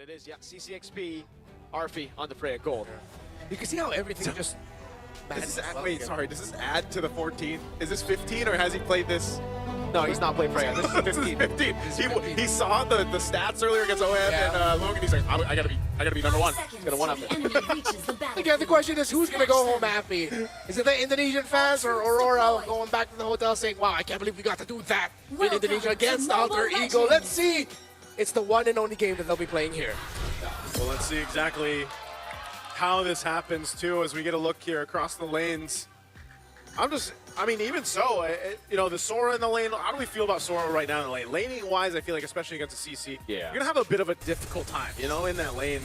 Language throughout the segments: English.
it is, yeah, CCXP, Arfi on the Freya Gold. You can see how everything just... Wait, sorry, does this add to the 14? Is this 15 or has he played this? No, he's not playing Freya. This is 15. This is 15. He saw the stats earlier against OM and Logan. He's like, I gotta be number one. He's gonna one up it. Again, the question is, who's gonna go home happy? Is it the Indonesian fans or Aurora going back to the hotel saying, "Wow, I can't believe we got to do that in Indonesia against Alter Ego"? Let's see. It's the one and only game that they'll be playing here. Well, let's see exactly how this happens too as we get a look here across the lanes. I mean, even so, you know, the Sora in the lane, how do we feel about Sora right now in the lane? Laning-wise, I feel like, especially against the CC, you're going to have a bit of a difficult time, you know, in that lane.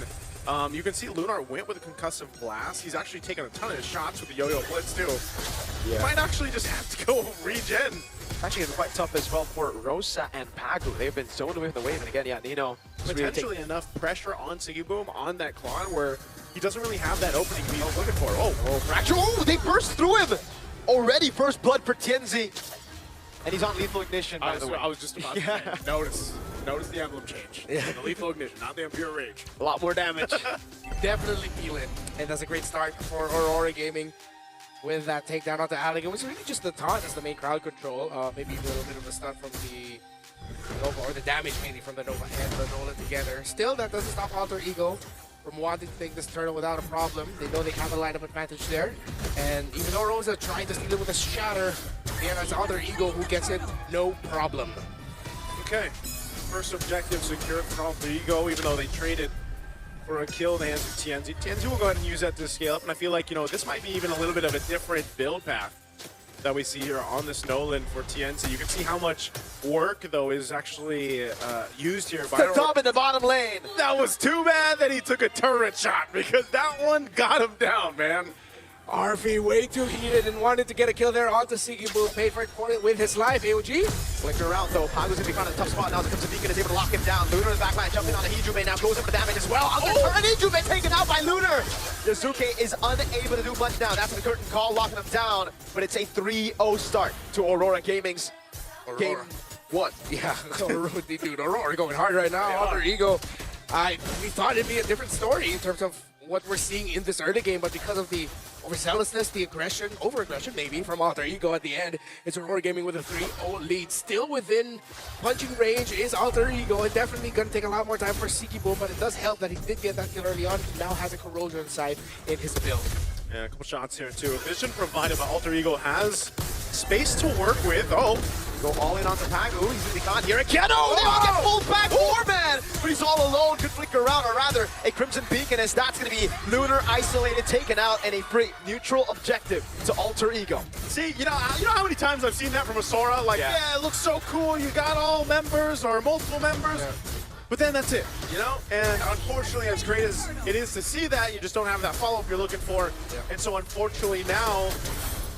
You can see Lunar went with a concussive blast. He's actually taken a ton of shots with the Yo-Yo Blitz, too. Yeah. Might actually just have to go regen. Actually, it's quite tough as well for Rosa and Pagu. They've been zoned with the wave, and again, yeah, Nino. Potentially enough pressure on Sigiboom on that Klon where he doesn't really have that opening he's looking for. Oh, fracture. Oh, they burst through him! Already first blood for Tienzi. And he's on lethal ignition, by the way. I was just about to say, notice the emblem change. Yeah. The lethal ignition, not the Impure Rage. A lot more damage. Definitely feel it. And that's a great start for Aurora Gaming with that takedown onto Alec. It was really just the taunt as the main crowd control. Maybe a little bit of a stun from the Nova, or the damage mainly from the Nova and the Nolan together. Still, that doesn't stop Alter Ego from wanting to take this turtle without a problem. They know they have a lineup advantage there. And even though Rosa tried to steal it with a shatter, yeah, that's Alter Ego who gets it, no problem. Okay, first objective secured for Alter Ego, even though they traded for a kill in the hands of Tienzi. Tienzi will go ahead and use that to scale up, and I feel like, you know, this might be even a little bit of a different build path that we see here on this Nolan for Tienzi. You can see how much work, though, is actually used here by the top in the bottom lane. That was too bad that he took a turret shot, because that one got him down, man. Arfi way too heated and wanted to get a kill there onto Sigiboom. Paid for it with his life. AOG. Flicker around though. Pagu's gonna be found in a tough spot now. Here comes the Beacon, is able to lock him down. Lunar in the backline, jumping on a Hijube now, goes in for damage as well. And Hijube taken out by Lunar. Yazuke is unable to do much now. That's the curtain call, locking him down. But it's a 3-0 start to Aurora Gaming's game 1. Yeah, dude, Aurora going hard right now. Alter Ego. We thought it'd be a different story in terms of what we're seeing in this early game, but because of the overzealousness, the aggression, over-aggression maybe, from Alter Ego at the end, it's Aurora Gaming with a 3-0 lead. Still within punching range is Alter Ego, and definitely going to take a lot more time for Sigiboom, but it does help that he did get that kill early on. He now has a corrosion side in his build. Yeah, a couple shots here too. Vision provided, but Alter Ego has space to work with. Oh, go all in onto Pagu. He's gonna be caught here again. Oh, they all get pulled back. 4-man, but he's all alone. Could flicker around, or rather, a Crimson Beacon, as that's gonna be Lunar isolated, taken out, and a free neutral objective to Alter Ego. See, you know how many times I've seen that from a Sora? Like, yeah, it looks so cool. You got all members or multiple members. Yeah. But then that's it, you know? And unfortunately, as great as it is to see that, you just don't have that follow-up you're looking for. Yeah. And so unfortunately now,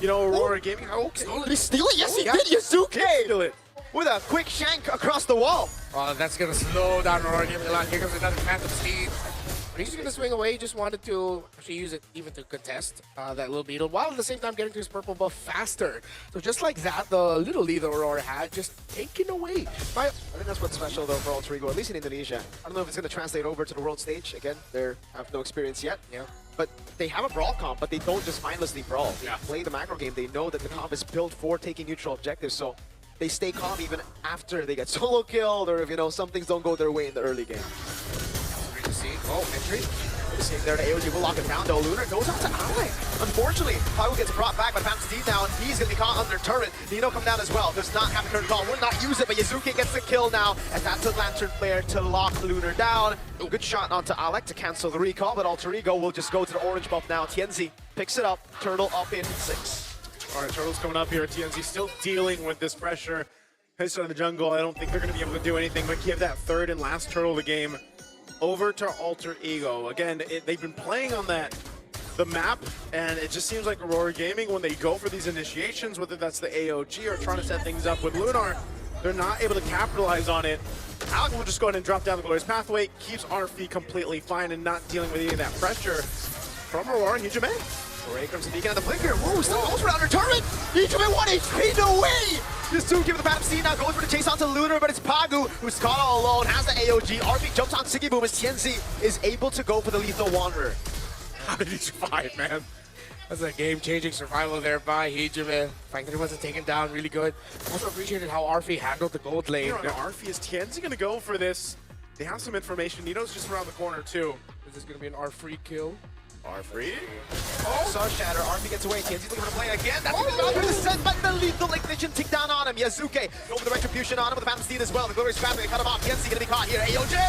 you know, Aurora Gaming, did he steal it? Yes, he did. Yazuke! Steal it. With a quick shank across the wall. That's going to slow down Aurora Gaming a lot. Here comes another Phantom Steed. He's just going to swing away. He just wanted to actually use it even to contest that little beetle, while at the same time getting to his purple buff faster. So just like that, the little lead that Aurora had just taken away. I think that's what's special though for Alter Ego, at least in Indonesia. I don't know if it's going to translate over to the world stage. Again, they have no experience yet. Yeah. But they have a brawl comp, but they don't just mindlessly brawl. They play the macro game. They know that the comp is built for taking neutral objectives, so they stay calm even after they get solo killed, or if, you know, some things don't go their way in the early game. Oh, entry. There, the AOG will lock him down, though. Lunar goes out to Alec. Unfortunately, Pagu gets brought back by Phantom Steed now, and he's going to be caught under turret. Nino come down as well. Does not have a curtain call. Will not use it, but Yazuke gets the kill now, as that's a Lantern Flare to lock Lunar down. Good shot onto Alec to cancel the recall, but Alter Ego will just go to the orange buff now. Tienzi picks it up. Turtle up in 6. All right, Turtle's coming up here. Tienzi still dealing with this pressure. Heads out of the jungle. I don't think they're going to be able to do anything but give that third and last Turtle the game over to Alter Ego. Again, they've been playing on the map, and it just seems like Aurora Gaming, when they go for these initiations, whether that's the AOG or trying to set things up with Lunar, they're not able to capitalize on it. Alec will just go ahead and drop down the Glorious Pathway, keeps Arfi completely fine and not dealing with any of that pressure from Aurora and Hijime. Ray comes the Beacon on the flicker. Whoa, still goes around her turret. Hijime 1 HP, no way! Yasuki with the Phantom Steed now goes for the chase onto Lunar, but it's Pagu who's caught all alone, has the AOG. RP jumps on Siggy Boom as Tienzi is able to go for the Lethal Wanderer. How did he survive, man? That's a game-changing survival there by Hijime. The fact that he wasn't taken down, really good. Also appreciated how Arfi handled the gold lane. You know, Arfi, is Tienzi going to go for this? They have some information. Nino's just around the corner, too. Is this going to be an R-free kill? R3? Saw Shatter, RP gets away, Tienzi's looking for the play again. That's even not the set, but the lethal ignition tick down on him. Yasuke over the retribution on him with the Phantom Steed as well. The Glorious Family cut him off. Tienzi gonna be caught here. AOJ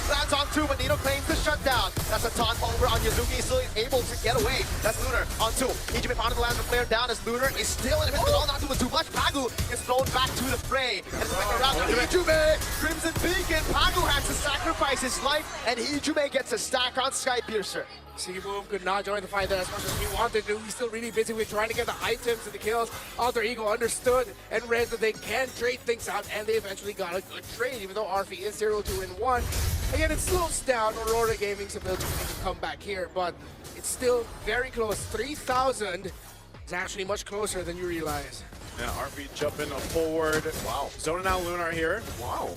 lands on two, but Nino claims the shutdown. That's a taunt over on Yasuki, still able to get away. That's Lunar on two. Hijime Pond lands the flare down as Lunar is still in the middle, not doing too much. Pagu is thrown back to the fray. And it's back around to Hijime. Crimson Beacon. Pagu has to sacrifice his life, and Hijime gets a stack on Skypiercer. Siggy Boom could not join the fight there as much as he wanted to. He's still really busy with trying to get the items and the kills. Alter Ego understood and read that they can trade things out, and they eventually got a good trade, even though Arfi is 0-2-1. Again, it slows down Aurora Gaming's ability to come back here, but it's still very close. 3,000 is actually much closer than you realize. Yeah, Arfi jumping forward. Wow. Zoning out Lunar here. Wow.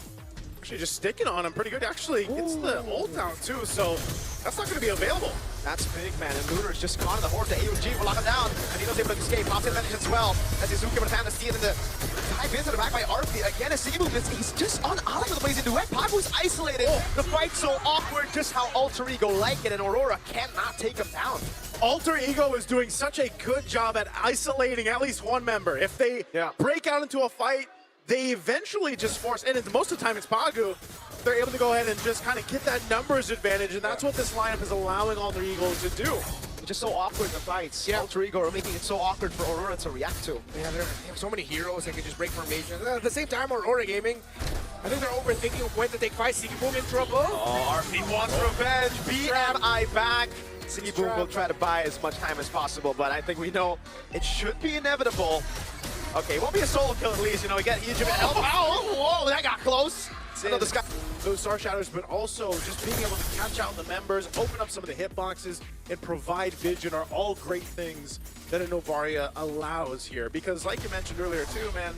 Actually just sticking on him pretty good. Actually gets the ult out too, so that's not going to be available. That's big, man. And Lunar is just caught in the horse. The AOG will lock him down. And Nino's able to escape. Pops in advantage as well. As Yasuki with a Phantom Steed and the dive into the back by Arfi. Again, a Siggy Boom. He's just on Alec with the Blazing Duet. Pagu's isolated. The fight's so awkward. Just how Alter Ego like it. And Aurora cannot take him down. Alter Ego is doing such a good job at isolating at least one member. If they break out into a fight, they eventually just force, and most of the time it's Pagu, they're able to go ahead and just kind of get that numbers advantage, and that's what this lineup is allowing Alter Ego to do. It's just so awkward in the fights. Alter Ego are making it so awkward for Aurora to react to. Yeah, they have so many heroes that can just break formation. At the same time, Aurora Gaming, I think they're overthinking when to take fight. Siggy Boom in trouble. Oh, RP wants revenge. BMI back. Siggy Boom will try to buy as much time as possible, but I think we know it should be inevitable. Okay, it won't be a solo kill at least, you know, we get Hijime help. Whoa, that got close. Those Star Shadows, but also just being able to catch out the members, open up some of the hitboxes, and provide vision are all great things that a Novaria allows here. Because like you mentioned earlier too, man,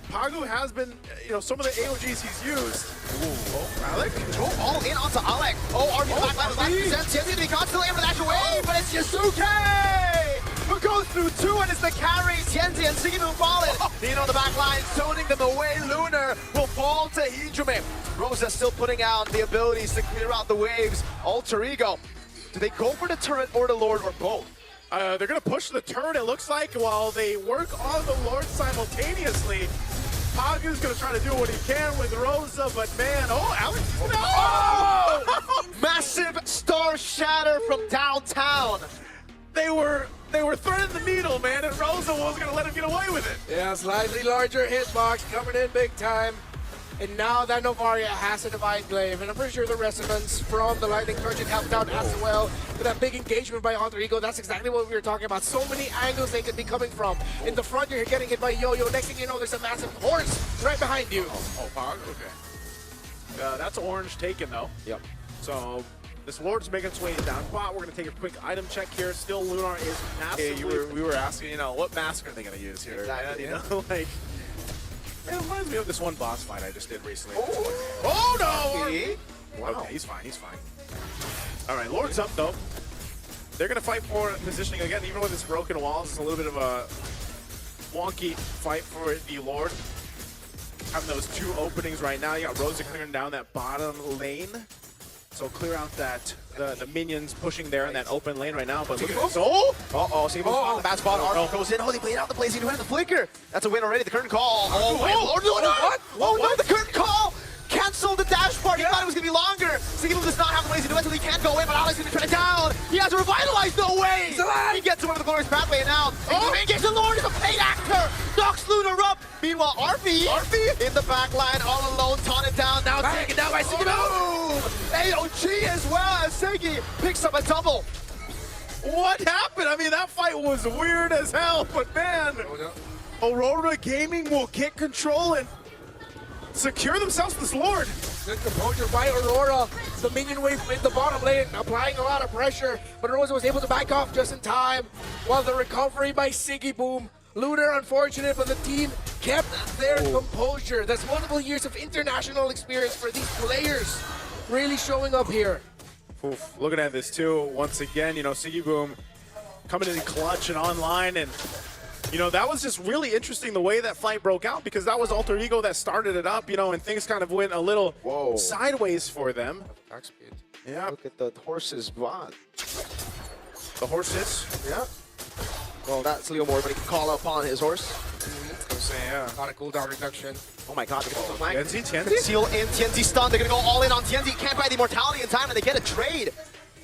Pagu has been, you know, some of the AOGs he's used. Oh, Alec? Go all in onto Alec. Oh, RP backline with last percent. Tienzi to be constantly able to dash away, but it's Yasuke who goes through two and is the carry. Tienzi and Siggy Boom falling. Nino on the back line, zoning them away. Lunar will fall to Hijime. Rosa still putting out the abilities to clear out the waves. Alter Ego. Do they go for the turret or the Lord or both? They're going to push the turret, it looks like, while they work on the Lord simultaneously. Pagu's going to try to do what he can with Rosa, but man, Alex, no! Oh! Massive Star Shatter from downtown. They were threading the needle, man, and Rosa wasn't going to let him get away with it. Yeah, slightly larger hitbox coming in big time. And now that Novaria has a Divine Glaive, and I'm pretty sure the Resonance from the Lightning Merchant helped out as well with that big engagement by Alter Ego. That's exactly what we were talking about. So many angles they could be coming from. In the front, you're getting hit by Yo-Yo. Next thing you know, there's a massive horse right behind you. Oh, Pog? Okay. That's orange taken, though. Yep. So this Lord's making its way down spot. We're going to take a quick item check here. Still, Lunar is massively... we were asking, you know, what mask are they going to use here? Exactly. You know, like... It reminds me of this one boss fight I just did recently. Oh, no! Wow. Okay, he's fine, he's fine. All right, Lord's up, though. They're going to fight for positioning again, even with this broken walls. It's a little bit of a wonky fight for the Lord. Having those two openings right now. You got Rosa clearing down that bottom lane. So clear out that the minions pushing there in that open lane right now. But look at this. Siggy Boom's on the bad spot. RP goes in. Oh, they played out the Blazing Duet, the flicker. That's a win already. The curtain call. Oh, no, Oh, no, the curtain call. Cancel the dash part. He thought it was going to be longer. Siggy Boom does not have the Blazing Duet, so he can't go in, but Alex is going to turn it down. He has to revitalize. No way. He gets away with the glorious pathway, and now he gets the Lord is a paid actor. Knocks Lunar up. Meanwhile, RP in the back line, all alone, taunted down. Now taken down by Siggy Boom. AOG as well as Siggy picks up a double. What happened? I mean, that fight was weird as hell, but man, Aurora Gaming will get control and secure themselves this Lord. Good composure by Aurora. The minion wave in the bottom lane, applying a lot of pressure, but Rosa was able to back off just in time. While the recovery by Siggy Boom. Lunar, unfortunate, but the team kept their composure. That's multiple years of international experience for these players really showing up here. Oof, looking at this too, once again, you know, Siggy Boom coming in clutch and online, and you know, that was just really interesting the way that fight broke out, because that was Alter Ego that started it up, you know, and things kind of went a little sideways for them. Back speed. Yeah, Look at the horses, Vaughn. the horses. Yeah. Well, that's Leo Moore, but he can call upon his horse. Yeah. Not a cooldown reduction. Oh my god, look at the flag. Tianzi. Seal and Tianzi stun. They're going to go all in on Tianzi. Can't buy the immortality in time, and they get a trade.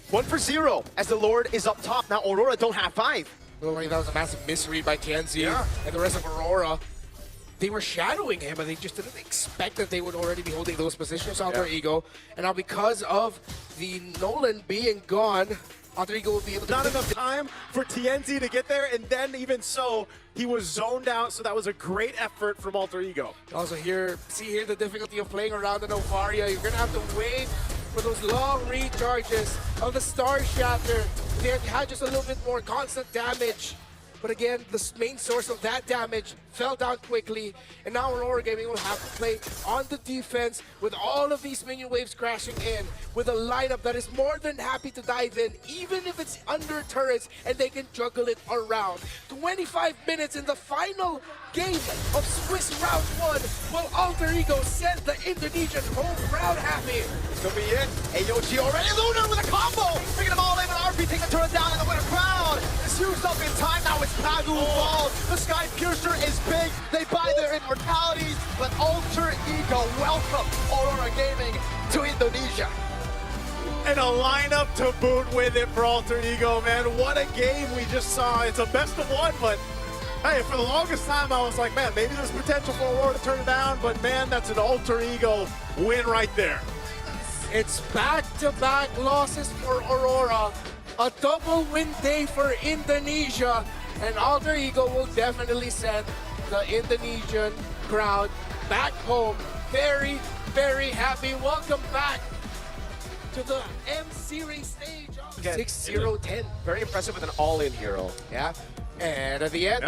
1 for 0 as the Lord is up top. Now Aurora don't have 5. Looked like that was a massive misread by Tianzi Yeah. and the rest of Aurora. They were shadowing him, but they just didn't expect that they would already be holding those positions, Alter Ego. And now because of the Nolan being gone, Alter Ego will be able to... Not enough time for Tianzi to get there, and then even so, he was zoned out, so that was a great effort from Alter Ego. Also see here the difficulty of playing around the Novaria. You're going to have to wait for those long recharges of the Star Shatter. They had just a little bit more constant damage. But again, the main source of that damage fell down quickly, and now Aurora Gaming will have to play on the defense with all of these minion waves crashing in, with a lineup that is more than happy to dive in, even if it's under turrets, and they can juggle it around. 25 minutes in the final game of Swiss Round 1, while Alter Ego sent the Indonesian home crowd happy. This could be it. AOG already. Lunar with a combo. Bringing them all in with RP. Take the turret down in the winner crowd. It's used up in time. Now it's Pagu falls. The Sky Piercer is big. They buy their immortalities. But Alter Ego welcome Aurora Gaming to Indonesia. And a lineup to boot with it for Alter Ego, man. What a game we just saw. It's a best of 1, but hey, for the longest time I was like, man, maybe there's potential for Aurora to turn it down, but man, that's an Alter Ego win right there. It's back-to-back losses for Aurora. A double win day for Indonesia. And Alter Ego will definitely send the Indonesian crowd back home. Very, very happy. Welcome back to the M-Series stage of 6-0-10. Very impressive with an all-in hero. Yeah. And at the end,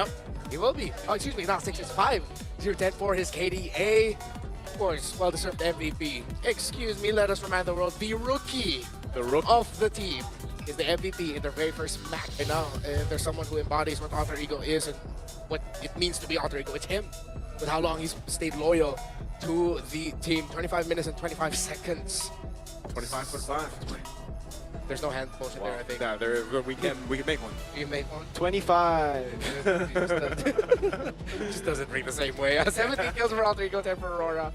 he will be. Oh, excuse me, not 6, it's 5. 0-10 for his KDA. Of course, well-deserved MVP. Excuse me, let us remind the world, the rookie of the team is the MVP in their very first match. And now, there's someone who embodies what Alter Ego is and what it means to be Alter Ego. It's him, with how long he's stayed loyal to the team. 25 minutes and 25 seconds. 25.5. There's no hand motion there, I think. No, we can make one. You make one? 25. It just doesn't ring the same way. 17 kills for Alter Ego, 10 for Aurora.